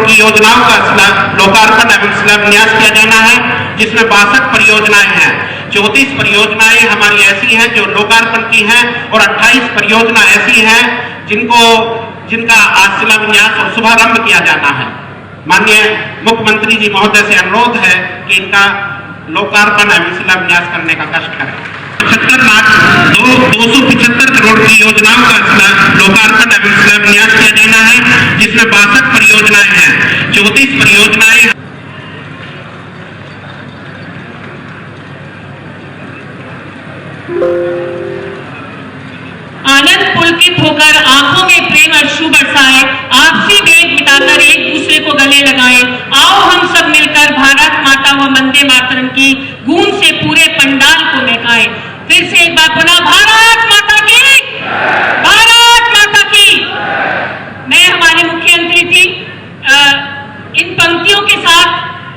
की योजनाओं का लोकार्पण एवं शिलान्यास किया जाना है, जिसमें 62 परियोजनाएं हैं। 34 परियोजनाएं हमारी ऐसी हैं जो लोकार्पण की हैं और 28 परियोजना ऐसी हैं जिनका आज शिलान्यास और शुभारंभ किया जाना है। माननीय मुख्यमंत्री जी महोदय से अनुरोध है कि इनका लोकार्पण एवं शिलान्यास करने का कष्ट करें। 275 करोड़ की योजनाओं का लोकार्पण एवं शिलान्यास किया जाना है, जिसमें 62 परियोजनाएं हैं। 34 परियोजनाएं आनंद पुलकित होकर आंखों में प्रेम अश्रु बरसाए, आपसी भेद मिटाकर एक दूसरे को गले लगाए। आओ हम सब मिलकर भारत माता व वंदे मातरम की गूंज से पूरे पंडाल को महकाए। फिर से एक बार बोला, भारत माता की, भारत माता की। मैं हमारे मुख्यमंत्री जी इन पंक्तियों के साथ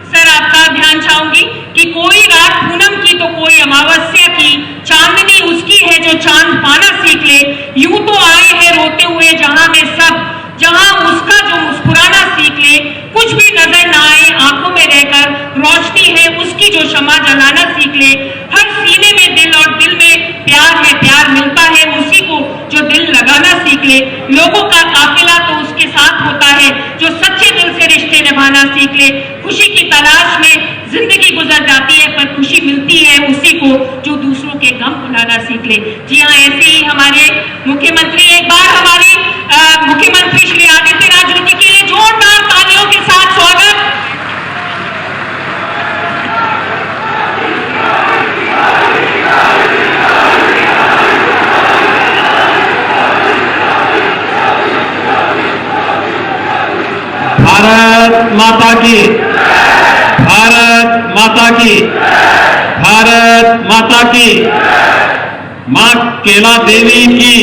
सर आपका ध्यान चाहूंगी कि कोई रात पूनम की तो कोई अमावस्या की, चांदनी उसकी है जो चांद पाना सीख ले। यूं तो आए हैं रोते हुए जहां में सब, जहां उसका जो मुस्कुराना सीख ले। कुछ भी नजर ना आए आंखों में रहकर, रोशनी है उसकी जो शमा जलाना सीख ले। हर सीने में दिल और दिल में प्यार है, प्यार मिलता है उसी को जो दिल लगाना सीख ले। लोगों का काफिला तो उसके साथ होता है जो सच्चे दिल से रिश्ते निभाना सीख ले। खुशी की तलाश में जिंदगी गुजर जाती है पर खुशी मिलती है उसी को जो दूसरों के गम भुलाना सीख ले। जी हाँ, ऐसे ही हमारे मुख्यमंत्री, एक बार हमारे मुख्यमंत्री श्री आदित्यनाथ जी के लिए जोरदार तालियों के साथ स्वागत। भारत माता की, भारत माता की, भारत माता की। मां केला देवी की,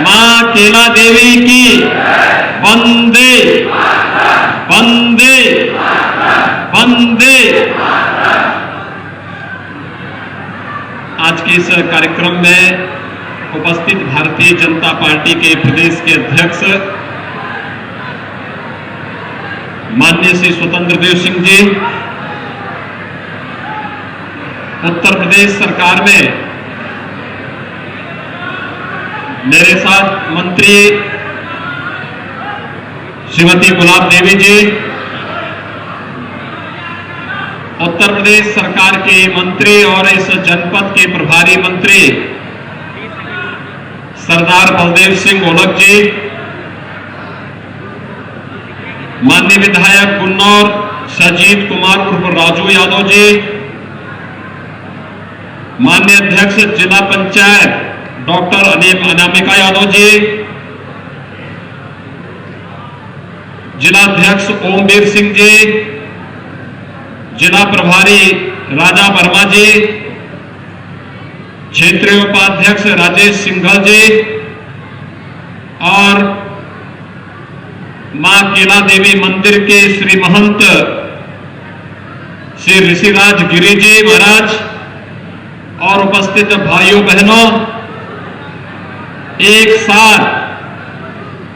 मां केला देवी की। वंदे वंदे वंदे। आज के इस कार्यक्रम में उपस्थित भारतीय जनता पार्टी के प्रदेश के अध्यक्ष माननीय श्री स्वतंत्र देव सिंह जी, उत्तर प्रदेश सरकार में मेरे साथ मंत्री श्रीमती गुलाब देवी जी, उत्तर प्रदेश सरकार के मंत्री और इस जनपद के प्रभारी मंत्री सरदार बलदेव सिंह ओलख जी, माननीय विधायक गुन्नौर सजीत कुमार उर्फ राजू यादव जी, माननीय अध्यक्ष जिला पंचायत डॉक्टर अनामिका यादव जी, जिलाध्यक्ष ओमवीर सिंह जी, जिला प्रभारी राजा वर्मा जी, क्षेत्रीय उपाध्यक्ष राजेश सिंघल जी और मां केला देवी मंदिर के श्री महंत श्री ऋषिराज गिरी जी महाराज और उपस्थित भाइयों बहनों, एक साथ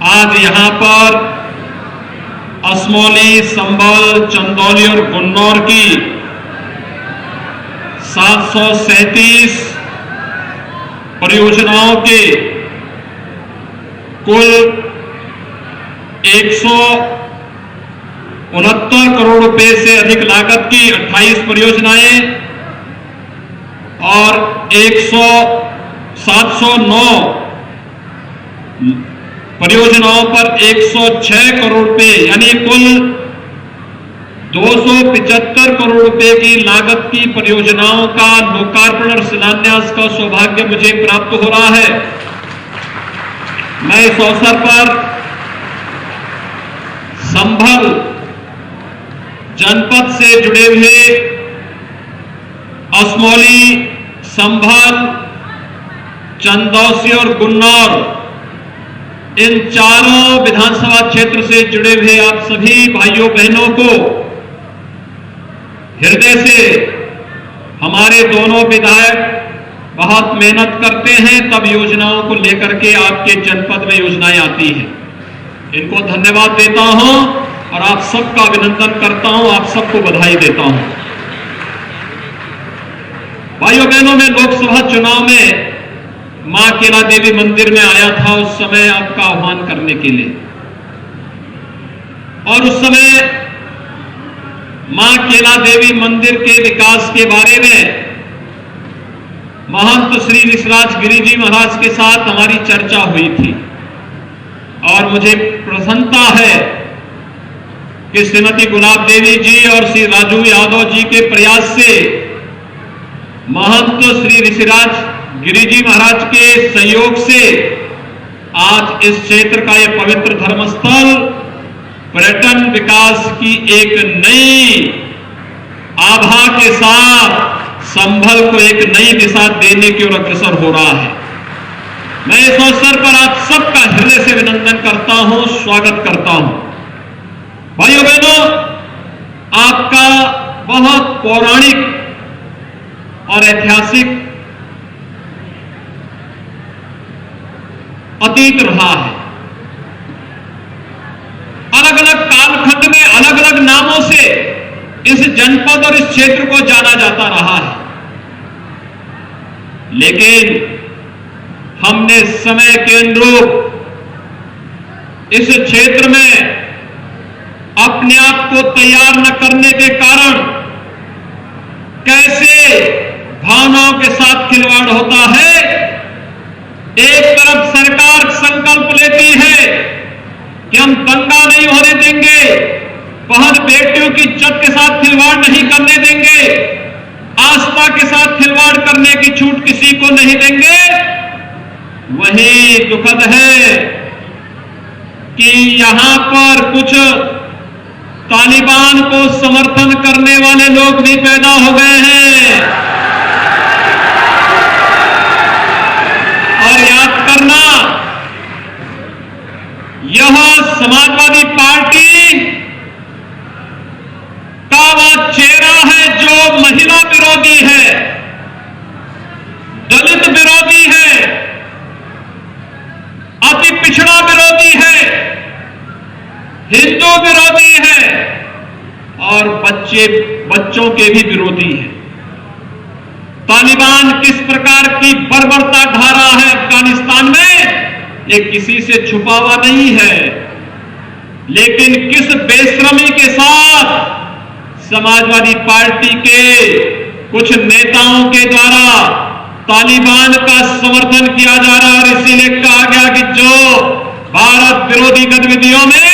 आज यहां पर असमौली, संभल, चंदौली और गुन्नौर की 737 परियोजनाओं के कुल 169 करोड़ रुपए से अधिक लागत की 28 परियोजनाएं और 709 परियोजनाओं पर 106 करोड़ रुपए यानी कुल 275 करोड़ रुपए की लागत की परियोजनाओं का लोकार्पण और शिलान्यास का सौभाग्य मुझे प्राप्त हो रहा है। मैं इस अवसर पर संभल जनपद से जुड़े हुए असमौली, संभल, चंदौसी और गुन्नौर इन चारों विधानसभा क्षेत्र से जुड़े हुए आप सभी भाइयों बहनों को हृदय से, हमारे दोनों विधायक बहुत मेहनत करते हैं तब योजनाओं को लेकर के आपके जनपद में योजनाएं आती हैं। इनको धन्यवाद देता हूं और आप सबका अभिनंदन करता हूं, आप सबको बधाई देता हूं। भाइयों बहनों, मैं लोकसभा चुनाव में मां केला देवी मंदिर में आया था उस समय आपका आह्वान करने के लिए, और उस समय मां केला देवी मंदिर के विकास के बारे में महंत श्री ऋषिराज गिरि जी महाराज के साथ हमारी चर्चा हुई थी। और मुझे प्रसन्नता है कि श्रीमती गुलाब देवी जी और श्री राजू यादव जी के प्रयास से महंत श्री ऋषिराज गिरि जी महाराज के सहयोग से आज इस क्षेत्र का यह पवित्र धर्मस्थल पर्यटन विकास की एक नई आभा के साथ संभल को एक नई दिशा देने की ओर अग्रसर हो रहा है। मैं इस अवसर पर आप सबका हृदय से अभिनंदन करता हूं, स्वागत करता हूं। भाइयों बहनों, आपका बहुत पौराणिक और ऐतिहासिक अतीत रहा है। अलग अलग कालखंड में अलग अलग नामों से इस जनपद और इस क्षेत्र को जाना जाता रहा है, लेकिन हमने समय के अनुरूप इस क्षेत्र में अपने आप को तैयार न करने के कारण कैसे भावनाओं के साथ खिलवाड़ होता है। एक तरफ सरकार संकल्प लेती है कि हम दंगा नहीं होने देंगे, बहन बेटियों की इज्जत के साथ खिलवाड़ नहीं करने देंगे, आस्था के साथ खिलवाड़ करने की छूट किसी को नहीं देंगे। वही दुखद है कि यहां पर कुछ तालिबान को समर्थन करने वाले लोग भी पैदा हो गए हैं। और याद करना, यह समाजवादी पार्टी का वह चेहरा है जो महिला विरोधी है, दलित विरोधी है, अति पिछड़ा विरोधी है, हिंदू विरोधी है और बच्चों के भी विरोधी है। तालिबान किस प्रकार की बर्बरता ढा रहा है अफगानिस्तान में, ये किसी से छुपा हुआ नहीं है, लेकिन किस बेशर्मी के साथ समाजवादी पार्टी के कुछ नेताओं के द्वारा तालिबान का समर्थन किया जा रहा है। और इसीलिए कहा गया कि जो भारत विरोधी गतिविधियों में,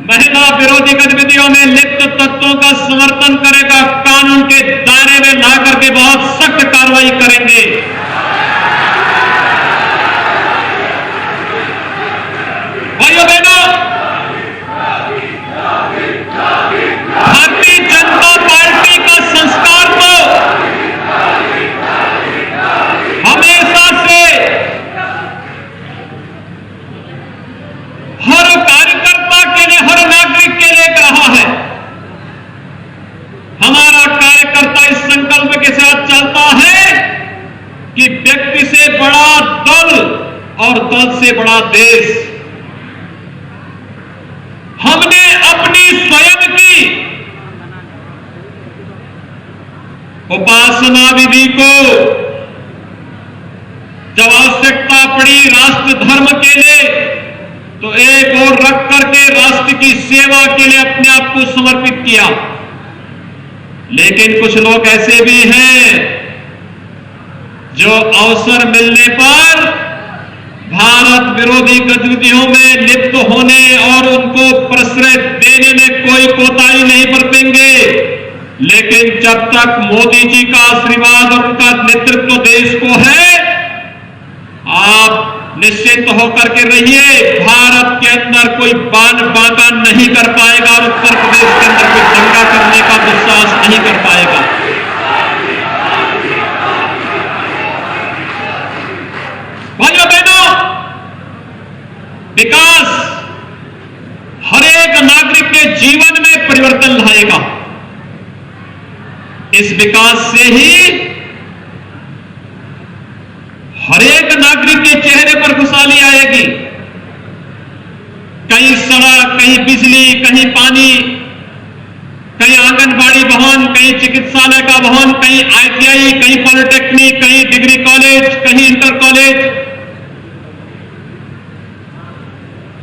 महिला विरोधी गतिविधियों में लिप्त तत्वों का समर्थन करेगा, कानून के दायरे में ला करके बहुत सख्त कार्रवाई करेंगे। भाइयों बहनों, भारतीय जनता पार्टी का संस्कार तो हमेशा से हर कार्यकर्ता के लिए, हर नागरिक के लिए रहा है। हमारा कार्यकर्ता इस संकल्प के साथ चलता है कि व्यक्ति से बड़ा दल और दल से बड़ा देश। हमने अपनी स्वयं की उपासना विधि को जब आवश्यकता पड़ी राष्ट्र धर्म के लिए, तो एक और रख करके राष्ट्र की सेवा के लिए अपने आप को समर्पित किया। लेकिन कुछ लोग ऐसे भी हैं जो अवसर मिलने पर भारत विरोधी गतिविधियों में लिप्त होने और उनको प्रश्रय देने में कोई कोताही नहीं बरतेंगे। लेकिन जब तक मोदी जी का आशीर्वाद और उनका नेतृत्व देश को है, आप निश्चित होकर के रहिए, भारत के अंदर कोई बान बांका नहीं कर पाएगा और उत्तर प्रदेश के अंदर कोई दंगा करने का दुस्साहस नहीं कर पाएगा। भाइयों बहनों, विकास हर एक नागरिक के जीवन में परिवर्तन लाएगा। इस विकास से ही हर एक नागरिक के चेहरे पर खुशहाली आएगी। कहीं सड़क, कहीं बिजली, बिजली, कहीं पानी, कहीं आंगनबाड़ी भवन, कहीं चिकित्सालय का भवन, कहीं ITI, कहीं पॉलिटेक्निक, कहीं डिग्री कॉलेज, कहीं इंटर कॉलेज।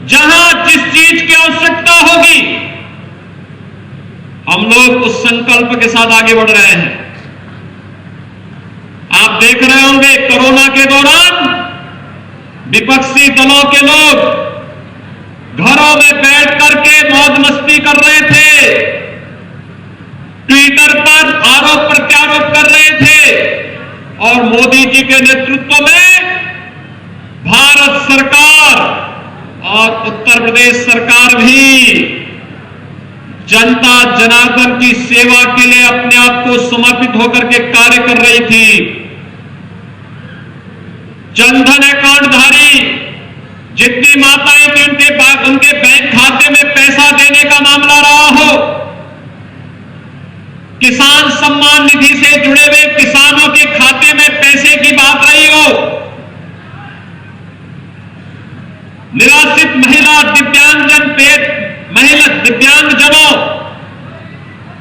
जहां जिस चीज की आवश्यकता होगी हम लोग उस संकल्प के साथ आगे बढ़ रहे हैं। आप देख रहे होंगे कोरोना के दौरान विपक्षी दलों के लोग घरों में बैठ करके मौज मस्ती कर रहे थे, ट्विटर पर आरोप प्रत्यारोप कर रहे थे और मोदी जी के नेतृत्व में भारत सरकार और उत्तर प्रदेश सरकार भी जनता जनार्दन की सेवा के लिए अपने आप को समर्पित होकर के कार्य कर रही थी। जनधन अकाउंट धारी जितनी माताएं थी उनके बैंक खाते में पैसा देने का मामला रहा हो, किसान सम्मान निधि से जुड़े हुए किसानों के खाते में पैसे की बात रही हो, निराश्रित महिला, दिव्यांगजनों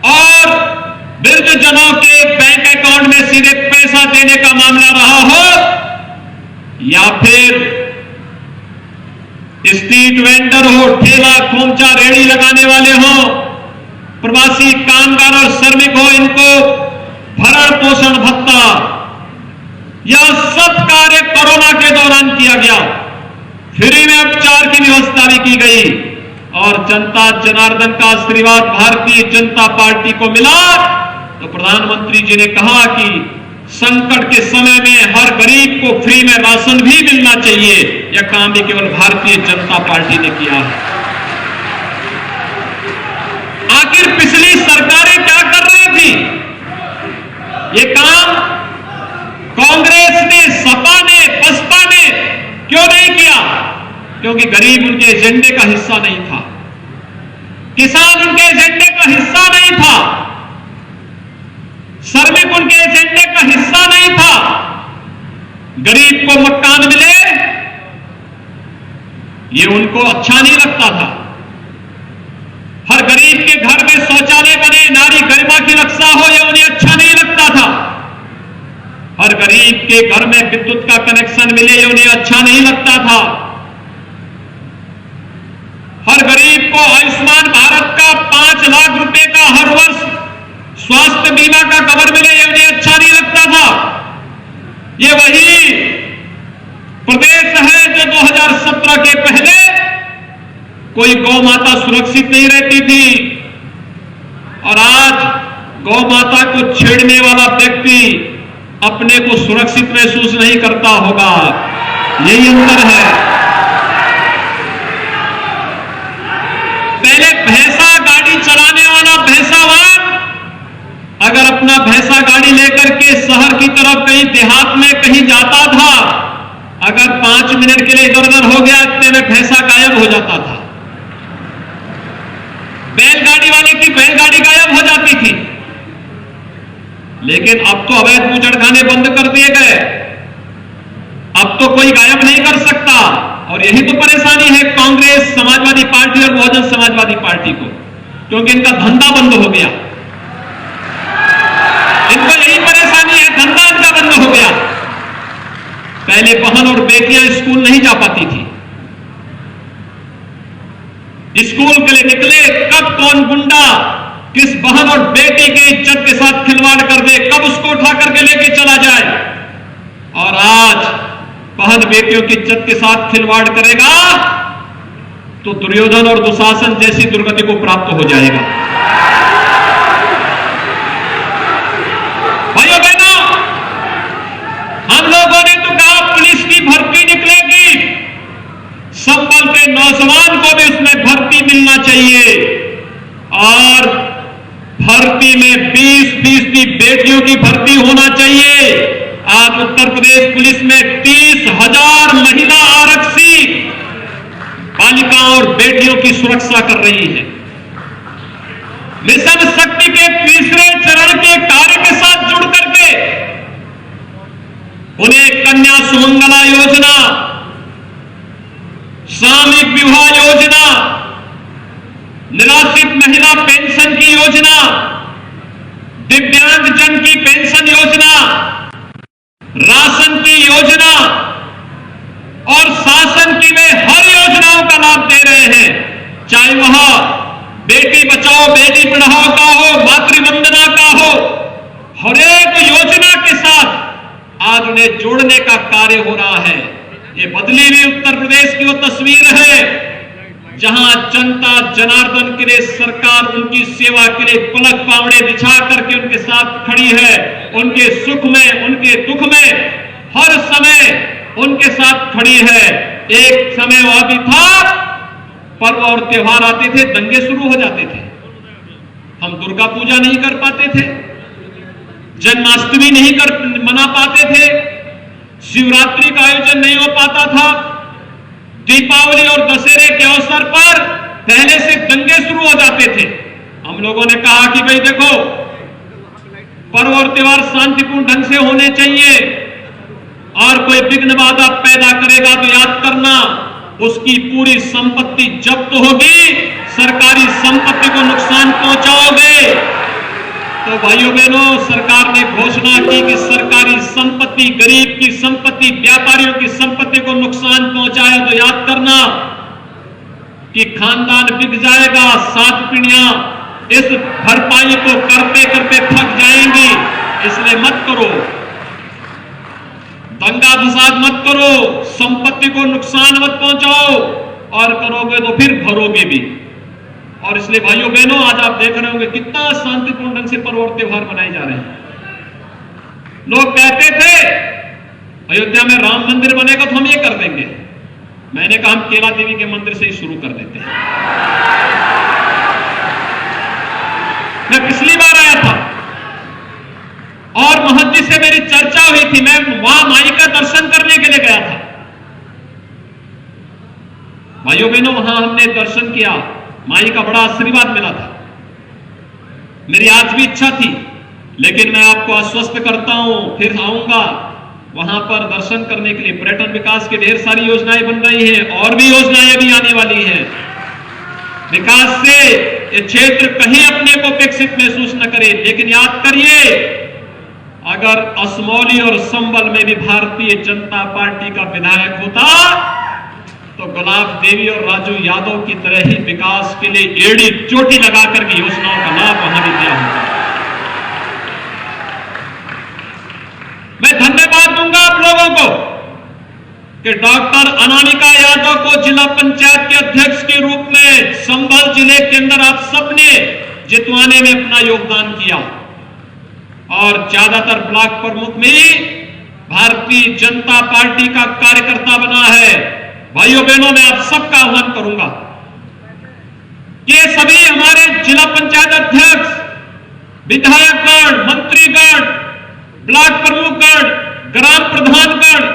और वृद्धजनों के बैंक अकाउंट में सीधे पैसा देने का मामला रहा हो, या फिर स्ट्रीट वेंडर हो, ठेला खोमचा रेहड़ी लगाने वाले हो, प्रवासी कामगार और श्रमिक हो, इनको भरण पोषण भत्ता, यह सब कार्य कोरोना के दौरान किया गया। फ्री में उपचार की व्यवस्था भी की गई और जनता जनार्दन का आशीर्वाद भारतीय जनता पार्टी को मिला तो प्रधानमंत्री जी ने कहा कि संकट के समय में हर गरीब को फ्री में राशन भी मिलना चाहिए। यह काम भी केवल भारतीय जनता पार्टी ने किया है। आखिर पिछली सरकारें क्या कर रही थी? ये काम कांग्रेस ने, सपा ने, बसपा ने क्यों नहीं किया? क्योंकि गरीब उनके एजेंडे का हिस्सा नहीं था, किसान उनके एजेंडे का हिस्सा नहीं था, श्रमिक उनके एजेंडे का हिस्सा नहीं था। गरीब को मकान मिले ये उनको अच्छा नहीं लगता था, हर गरीब के घर में शौचालय बने, नारी गरिमा की रक्षा हो, यह उन्हें अच्छा नहीं लगता था, हर गरीब के घर में विद्युत का कनेक्शन मिले, यह उन्हें अच्छा नहीं लगता था, हर गरीब को आयुष्मान भारत का 5 लाख रुपए का हर वर्ष स्वास्थ्य बीमा का कवर मिले, यह उन्हें अच्छा नहीं लगता था। ये वही प्रदेश है जो 2017 के पहले कोई गौ माता सुरक्षित नहीं रहती थी और आज गौ माता को छेड़ने वाला व्यक्ति अपने को सुरक्षित महसूस नहीं करता होगा। यही अंतर है। पहले भैंसा गाड़ी चलाने वाला भैंसावान अगर अपना भैंसा गाड़ी लेकर के शहर की तरफ कहीं देहात में कहीं जाता था, अगर 5 मिनट के लिए इधर उधर हो गया इतने में भैंसा गायब हो जाता था, बैलगाड़ी वाले की बैलगाड़ी गायब हो जाती थी। लेकिन अब तो अवैध बूचड़खाने बंद कर दिए गए, अब तो कोई गायब नहीं कर सकता। और यही तो परेशानी है कांग्रेस, समाजवादी पार्टी और बहुजन समाजवादी पार्टी को, क्योंकि इनका धंधा बंद हो गया। इनको यही परेशानी है, धंधा इनका बंद हो गया। पहले बहन और बेटियां स्कूल नहीं जा पाती थी, स्कूल के लिए निकले कब कौन गुंडा किस बहन और बेटी की इज्जत के साथ खिलवाड़ कर दे, कब उसको उठा करके लेके चला जाए। और आज बहन बेटियों की इज्जत के साथ खिलवाड़ करेगा तो दुर्योधन और दुशासन जैसी दुर्गति को प्राप्त हो जाएगा। भाइयों बहनों, हम लोगों ने तो कहा पुलिस की भर्ती निकलेगी, संबल के नौजवान को भी उसमें भर्ती मिलना चाहिए और भर्ती में 20% बेटियों की भर्ती होना चाहिए। आज उत्तर प्रदेश पुलिस में 30,000 महिला आरक्षी बालिकाओं और बेटियों की सुरक्षा कर रही है। मिशन शक्ति के तीसरे चरण के कार्य के साथ जुड़ करके उन्हें कन्या सुमंगला योजना, सामूहिक विवाह योजना, महिला पेंशन की योजना, दिव्यांग जन की पेंशन योजना, राशन की योजना और शासन की वे हर योजनाओं का लाभ दे रहे हैं, चाहे वह बेटी बचाओ बेटी पढ़ाओ का हो, मातृवंदना का हो, हर एक योजना के साथ आज उन्हें जोड़ने का कार्य हो रहा है। ये बदली हुई उत्तर प्रदेश की वो तस्वीर है जहां जनता जनार्दन के लिए सरकार उनकी सेवा के लिए पलक पावड़े बिछा करके उनके साथ खड़ी है, उनके सुख में उनके दुख में हर समय उनके साथ खड़ी है। एक समय वह भी था पर्व और त्योहार आते थे, दंगे शुरू हो जाते थे, हम दुर्गा पूजा नहीं कर पाते थे, जन्माष्टमी नहीं मना पाते थे, शिवरात्रि का आयोजन नहीं हो पाता था, दीपावली और दशहरे के अवसर पर पहले से दंगे शुरू हो जाते थे। हम लोगों ने कहा कि भाई देखो, पर्व और त्योहार शांतिपूर्ण ढंग से होने चाहिए और कोई विघ्न बाधा पैदा करेगा तो याद करना उसकी पूरी संपत्ति जब्त होगी, सरकारी संपत्ति को नुकसान पहुंचाओगे। तो भाइयों बहनों, सरकार ने घोषणा की कि सरकारी संपत्ति, गरीब की संपत्ति, व्यापारियों की संपत्ति को नुकसान पहुंचाया तो याद करना कि खानदान बिक जाएगा, 7 पीढ़ियां इस भरपाई को करते करते थक जाएंगी। इसलिए मत करो, दंगा फसाद मत करो, संपत्ति को नुकसान मत पहुंचाओ, और करोगे तो फिर भरोगे भी। और इसलिए भाइयों बहनों, आज आप देख रहे होंगे कितना शांतिपूर्ण ढंग से पर्व और त्योहार मनाए जा रहे हैं। लोग कहते थे अयोध्या में राम मंदिर बनेगा तो हम ये कर देंगे, मैंने कहा हम केला देवी के मंदिर से ही शुरू कर देते हैं। मैं पिछली बार आया था और महंत जी से मेरी चर्चा हुई थी, मैं वहां माई का दर्शन करने के लिए गया था। भाइयों बहनों, वहां हमने दर्शन किया, माई का बड़ा आशीर्वाद मिला था। मेरी आज भी इच्छा थी, लेकिन मैं आपको आश्वस्त करता हूं, फिर आऊंगा वहां पर दर्शन करने के लिए। पर्यटन विकास की ढेर सारी योजनाएं बन रही हैं और भी योजनाएं भी आने वाली हैं। विकास से ये क्षेत्र कहीं अपने को विकसित महसूस न करे, लेकिन याद करिए, अगर असमौली और संबल में भी भारतीय जनता पार्टी का विधायक होता तो गुलाब देवी और राजू यादव की तरह ही विकास के लिए एड़ी चोटी लगाकर के योजनाओं का लाभ वहां भी दिया होगा। मैं धन्यवाद दूंगा आप लोगों को कि डॉक्टर अनामिका यादव को जिला पंचायत के अध्यक्ष के रूप में संभल जिले के अंदर आप सबने जितवाने में अपना योगदान किया, और ज्यादातर ब्लॉक प्रमुख में भारतीय जनता पार्टी का कार्यकर्ता बना है। भाइयों बहनों, मैं आप सबका आह्वान करूंगा कि सभी हमारे जिला पंचायत अध्यक्ष, विधायकगण, मंत्रीगण, ब्लॉक प्रमुखगण, ग्राम प्रधानगण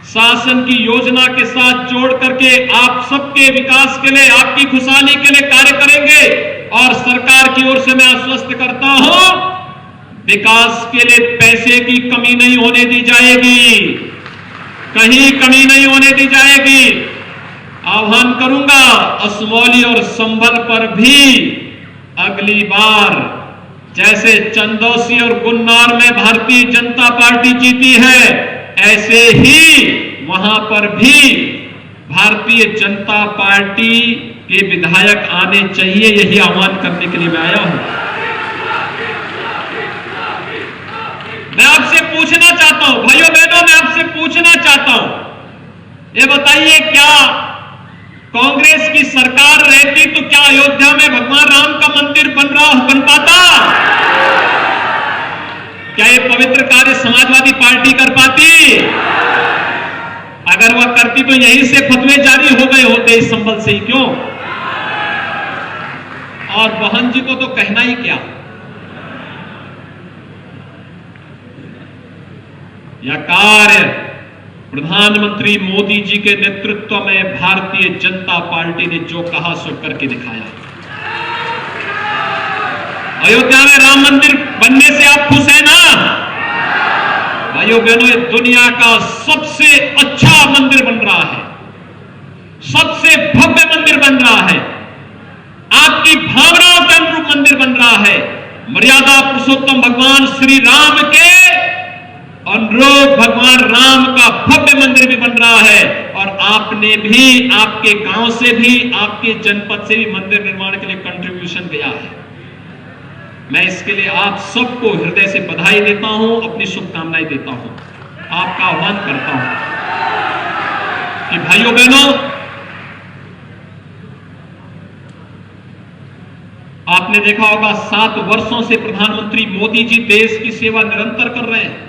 शासन की योजना के साथ जोड़ करके आप सबके विकास के लिए, आपकी खुशहाली के लिए कार्य करेंगे। और सरकार की ओर से मैं आश्वस्त करता हूं, विकास के लिए पैसे की कमी नहीं होने दी जाएगी, कहीं कमी नहीं होने दी जाएगी। आह्वान करूंगा, असमौली और संभल पर भी अगली बार जैसे चंदौसी और गुन्नार में भारतीय जनता पार्टी जीती है, ऐसे ही वहां पर भी भारतीय जनता पार्टी के विधायक आने चाहिए। यही आह्वान करने के लिए मैं आया हूं। मैं आपसे पूछना चाहता हूं, भाइयों बहनों, मैं आपसे पूछना चाहता हूं, ये बताइए, क्या कांग्रेस की सरकार रहती तो क्या अयोध्या में भगवान राम का मंदिर बन पाता? क्या ये पवित्र कार्य समाजवादी पार्टी कर पाती? अगर वह करती तो यहीं से फतवे जारी हो गए होते इस संबल से ही, क्यों? और बहन जी को तो कहना ही क्या। यह कार्य प्रधानमंत्री मोदी जी के नेतृत्व में भारतीय जनता पार्टी ने जो कहा सो करके दिखाया। अयोध्या में राम मंदिर बनने से आप खुश हैं ना? भाइयों बहनों, ये दुनिया का सबसे अच्छा मंदिर बन रहा है, सबसे भव्य मंदिर बन रहा है। आपकी भावनाओं के अनुरूप मंदिर बन रहा है। मर्यादा पुरुषोत्तम भगवान श्री राम के अनुरूप भगवान राम का भव्य मंदिर भी बन रहा है। और आपने भी, आपके गांव से भी, आपके जनपद से भी मंदिर निर्माण के लिए कंट्रीब्यूशन दिया है। मैं इसके लिए आप सबको हृदय से बधाई देता हूं, अपनी शुभकामनाएं देता हूं, आपका आह्वान करता हूं कि भाइयों बहनों, आपने देखा होगा 7 वर्षों से प्रधानमंत्री मोदी जी देश की सेवा निरंतर कर रहे हैं।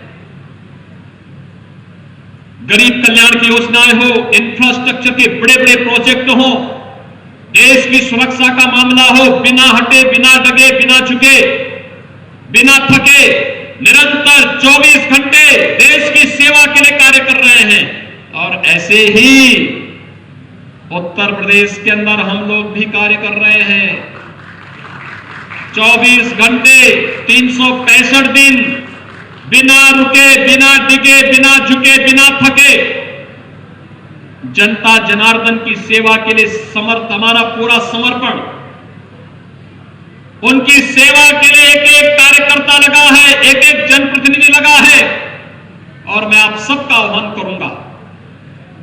गरीब कल्याण की योजनाएं हो, इंफ्रास्ट्रक्चर के बड़े बड़े प्रोजेक्ट हो, देश की सुरक्षा का मामला हो, बिना हटे, बिना डगे, बिना झुके, बिना थके, निरंतर 24 घंटे देश की सेवा के लिए कार्य कर रहे हैं। और ऐसे ही उत्तर प्रदेश के अंदर हम लोग भी कार्य कर रहे हैं। 24 घंटे 365 दिन बिना रुके, बिना डिगे, बिना झुके, बिना थके जनता जनार्दन की सेवा के लिए हमारा पूरा समर्पण, उनकी सेवा के लिए एक एक कार्यकर्ता लगा है, एक एक जनप्रतिनिधि लगा है। और मैं आप सबका आह्वान करूंगा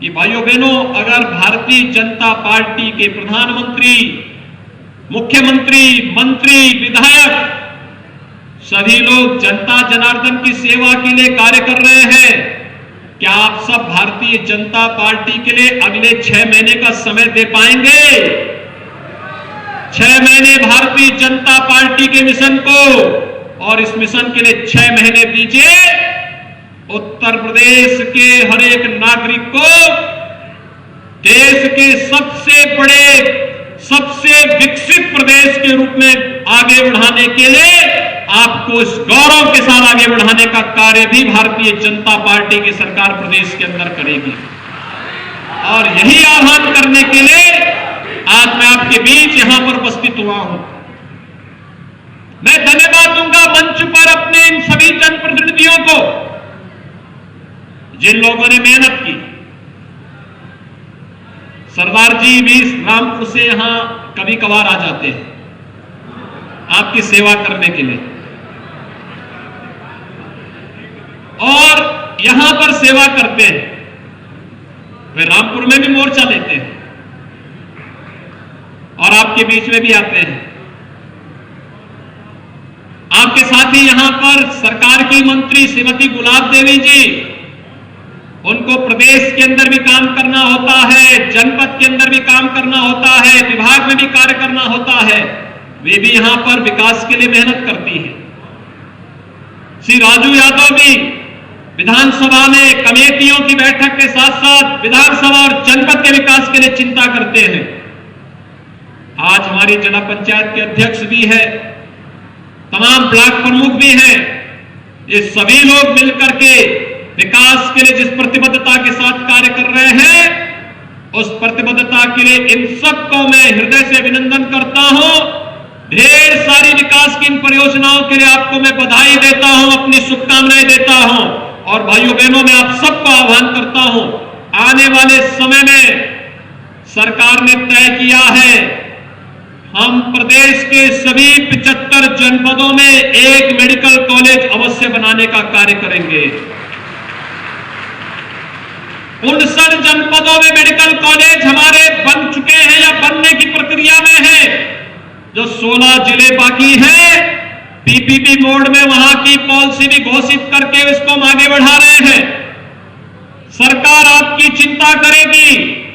कि भाइयों बहनों, अगर भारतीय जनता पार्टी के प्रधानमंत्री, मुख्यमंत्री, मंत्री, विधायक सभी लोग जनता जनार्दन की सेवा के लिए कार्य कर रहे हैं, क्या आप सब भारतीय जनता पार्टी के लिए अगले 6 महीने का समय दे पाएंगे? 6 महीने भारतीय जनता पार्टी के मिशन को, और इस मिशन के लिए 6 महीने दीजिए। उत्तर प्रदेश के हर एक नागरिक को देश के सबसे बड़े, सबसे विकसित प्रदेश के रूप में आगे बढ़ाने के लिए, आपको इस गौरव के साथ आगे बढ़ाने का कार्य भी भारतीय जनता पार्टी की सरकार प्रदेश के अंदर करेगी। और यही आह्वान करने के लिए आज मैं आपके बीच यहां पर उपस्थित हुआ हूं। मैं धन्यवाद दूंगा मंच पर अपने इन सभी जनप्रतिनिधियों को, जिन लोगों ने मेहनत की। सरदार जी भी रामपुर से यहां कभी कभार आ जाते हैं आपकी सेवा करने के लिए, और यहां पर सेवा करते हैं। वे रामपुर में भी मोर्चा लेते हैं और आपके बीच में भी आते हैं। आपके साथ ही यहां पर सरकार की मंत्री श्रीमती गुलाब देवी जी, उनको प्रदेश के अंदर भी काम करना होता है, जनपद के अंदर भी काम करना होता है, विभाग में भी कार्य करना होता है। वे भी यहां पर विकास के लिए मेहनत करती हैं। श्री राजू यादव भी विधानसभा में कमेटियों की बैठक के साथ साथ विधानसभा और जनपद के विकास के लिए चिंता करते हैं। आज हमारी जिला पंचायत के अध्यक्ष भी है, तमाम ब्लॉक प्रमुख भी हैं। ये सभी लोग मिलकर के विकास के लिए जिस प्रतिबद्धता के साथ कार्य कर रहे हैं, उस प्रतिबद्धता के लिए इन सबको मैं हृदय से अभिनंदन करता हूं। ढेर सारी विकास की इन परियोजनाओं के लिए आपको मैं बधाई देता हूं, अपनी शुभकामनाएं देता हूं। और भाइयों बहनों, मैं आप सबको आह्वान करता हूं, आने वाले समय में सरकार ने तय किया है, हम प्रदेश के सभी 75 जनपदों में एक मेडिकल कॉलेज अवश्य बनाने का कार्य करेंगे। 59 जनपदों में मेडिकल कॉलेज हमारे बन चुके हैं या बनने की प्रक्रिया में है। जो 16 जिले बाकी हैं, पीपीपी मोड में वहां की पॉलिसी भी घोषित करके इसको हम आगे बढ़ा रहे हैं। सरकार आपकी चिंता करेगी,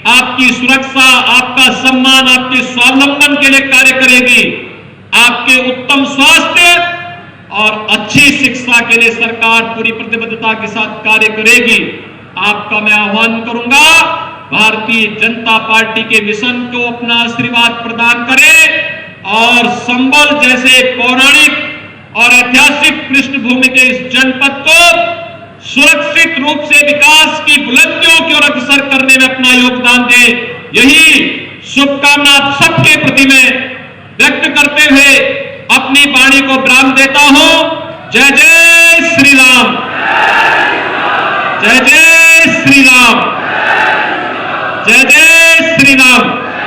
आपकी सुरक्षा, आपका सम्मान, आपके स्वावलंबन के लिए कार्य करेगी। आपके उत्तम स्वास्थ्य और अच्छी शिक्षा के लिए सरकार पूरी प्रतिबद्धता के साथ कार्य करेगी। आपका मैं आह्वान करूंगा, भारतीय जनता पार्टी के मिशन को अपना आशीर्वाद प्रदान करें और संबल जैसे पौराणिक और ऐतिहासिक पृष्ठभूमि के इस जनपद को सुरक्षित रूप से विकास की बुलंदियों की ओर अग्रसर करने में अपना योगदान दें। यही शुभकामना आप सबके प्रति में व्यक्त करते हुए अपनी वाणी को विराम देता हूं। जय जय श्री राम, जय जय श्री राम, जय जय